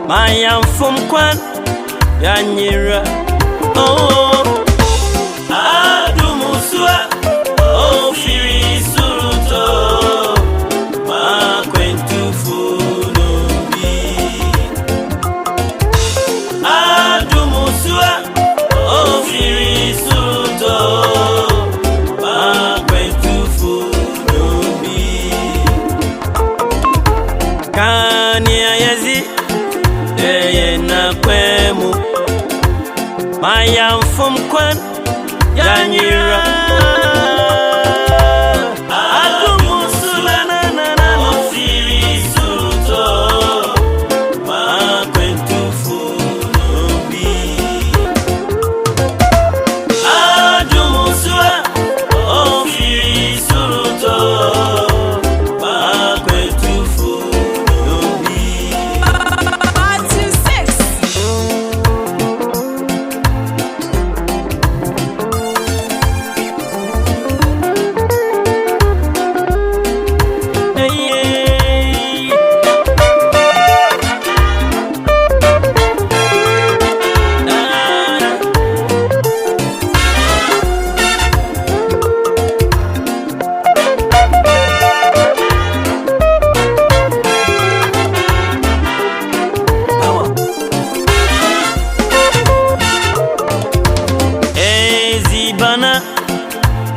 My young from Kwan Yanyira. Oh, Adom Nsuo. Oh, Firi Suruto. Ma Kwentu Funubi. Adom Nsuo. Oh, Firi Suruto. Ma Kwentu Funubi. Kanya Yezi. Na kwemu my young from Kwan Yanyira. Adom Nsuo oh Firi Suruto ma Kwentu Funubi. Adom Nsuo oh Firi Suruto ma Kwentu Funubi.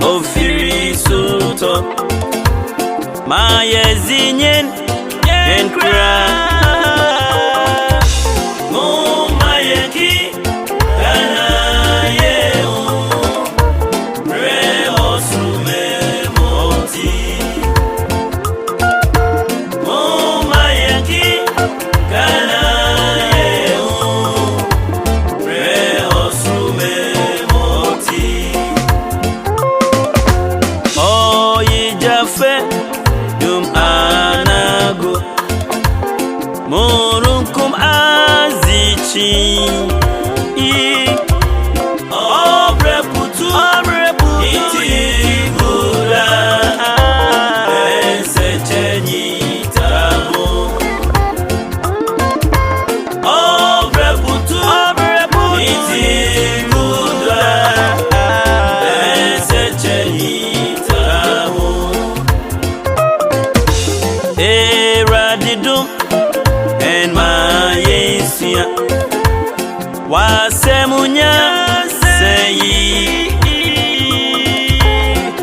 Oh, Firi Suruto, my Agyei Jnr. Oh, my Yankee, Kana Yeo, Reo Sume Moti. Oh, my Yankee, Kana Yeo, Reo Sume Moti. Dum anago Morunkum azichi Obre putu iti gula Esechenyi tabo Obre putu iti gula Esechenyi tabo Eradidum and my yesia Wasemunya seyi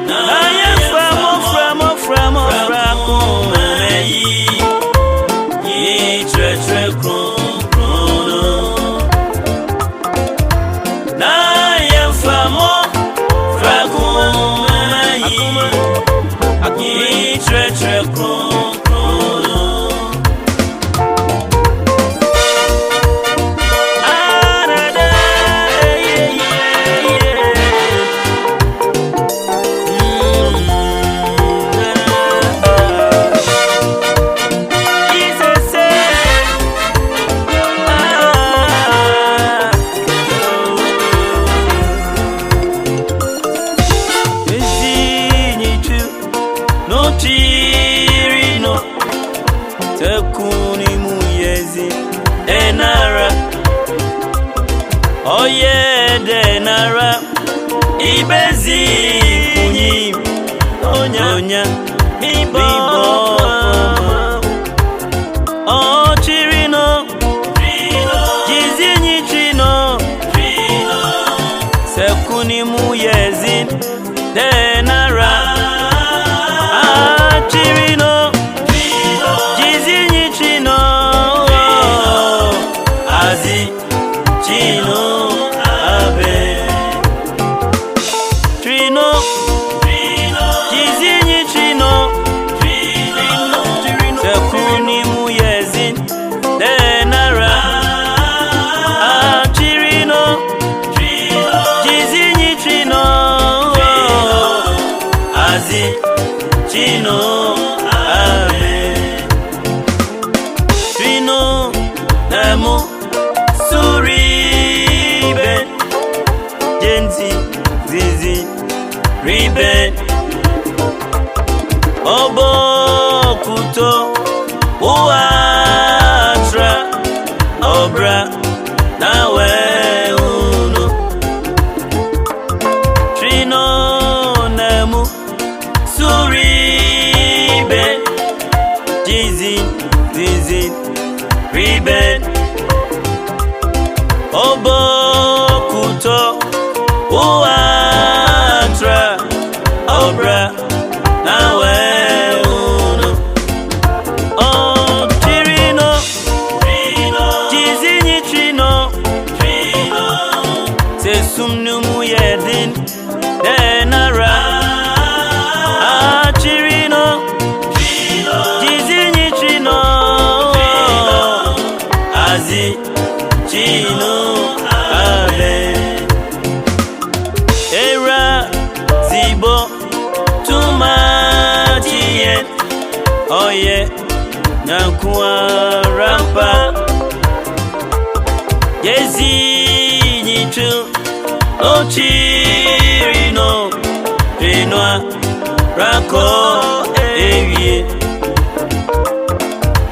Naya framo meyi Yi tre krono Naya framo meyi Yi tre krono Tekuni muyezi denara Oye denara Ibezi kunyi Onya Mibo O chirino Jizinyi chino Tekuni muyezi denara Chirino Chino abe Trino Jizinyi Trino Tekuni muyezi denara Chirino Jizinyi Trino Azi Chino abe Trino Nemo Suribe Genzi Zizi Ribe Obo Kuto Uatra Reuben Obokuto Uatra Obra Nawe Uno Oh Chirino Chizini Trino Sesumnumu Yedin Denara Chirino Chizini Trino Azi Chino Abe Era Zibo Tumatien Oye Nakua Rampa Yezi Nitu Ochirino Renoa Rako Ewie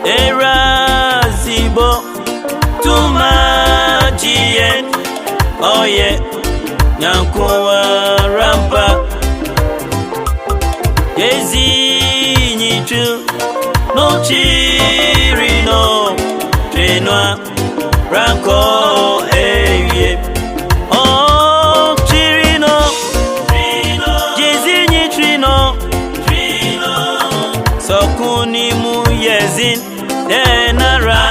Era Zibo Tumatien Oye Nakua Rampa Yezi Nitu Ochirino Renoa Rako Ewie Oh Chirino Jezini Trino Sokuni Muyezin Denara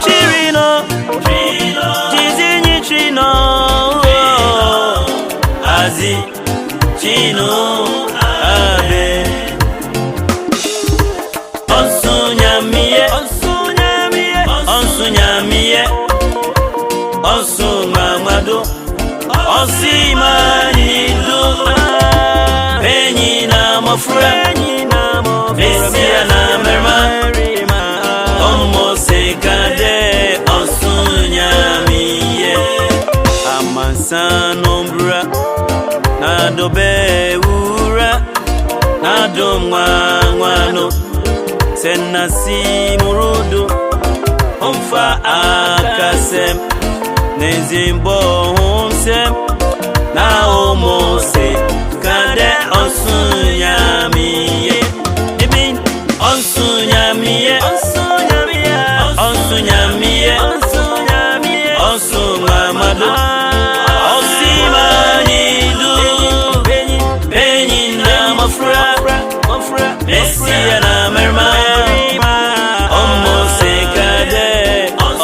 Chirino Jezini Trino Azi Chino Abe Onsunyamiye Onsunyamiye Onsu Mamado Osimanidu Penyina Mofura Vesia na Merma Omo Sekade Onsunyamiye Amansanombra Nadobe Ura Nadomwano Senasi Murudu Omfa Akasem Nezimbo Humsem Na Omose Kade Onsunyamiye Ibin Onsunyamiye Onsunyamiye Onsumamado Osimanidu Penyina Mofura Vesia na Merma Omose Kade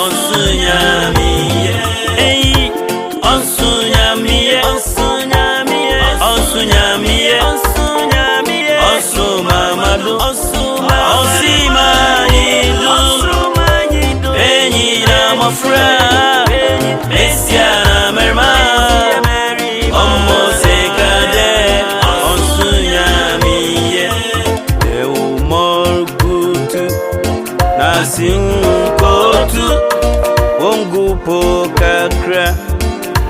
Onsunyamiye Onsunyamiye Onsumamado Osimanidu Penyina Mofura Vesia na Merma Omose Kade Onsunyamiye Eumorgutu Nasinkotu Wongupo kakra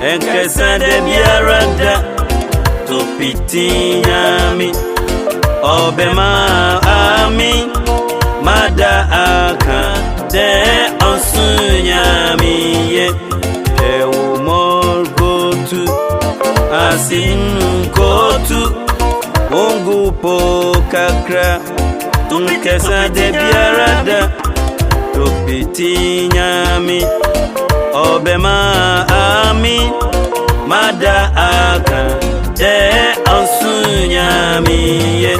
Enkesa de biarada Topiti nyami Obema ami Mada aka De onsunyamiye Eumorgotu Asinkotu Wongupo kakra Enkesa de biarada Topiti nyami Obema ami Mada aka De onsunyamiye